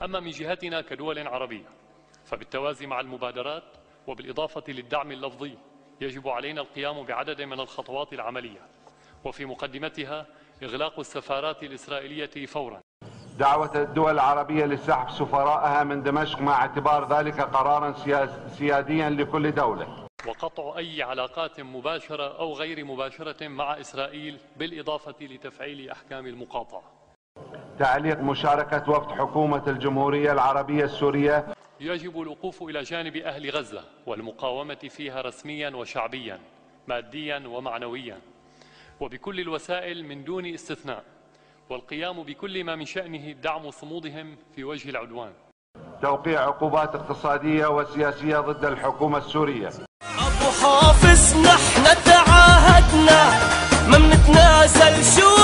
أما من جهتنا كدول عربية فبالتوازي مع المبادرات وبالإضافة للدعم اللفظي يجب علينا القيام بعدد من الخطوات العملية، وفي مقدمتها إغلاق السفارات الإسرائيلية فورا، دعوة الدول العربية لسحب سفراءها من دمشق مع اعتبار ذلك قرارا سياديا لكل دولة، وقطع أي علاقات مباشرة أو غير مباشرة مع إسرائيل بالإضافة لتفعيل أحكام المقاطعة. تعليق مشاركة وفد حكومة الجمهورية العربية السورية. يجب الوقوف إلى جانب أهل غزة والمقاومة فيها رسميا وشعبيا ماديا ومعنويا وبكل الوسائل من دون استثناء، والقيام بكل ما من شأنه دعم صمودهم في وجه العدوان. توقيع عقوبات اقتصادية وسياسية ضد الحكومة السورية. أبو حافظ نحن تعاهدنا ما منتنازل شو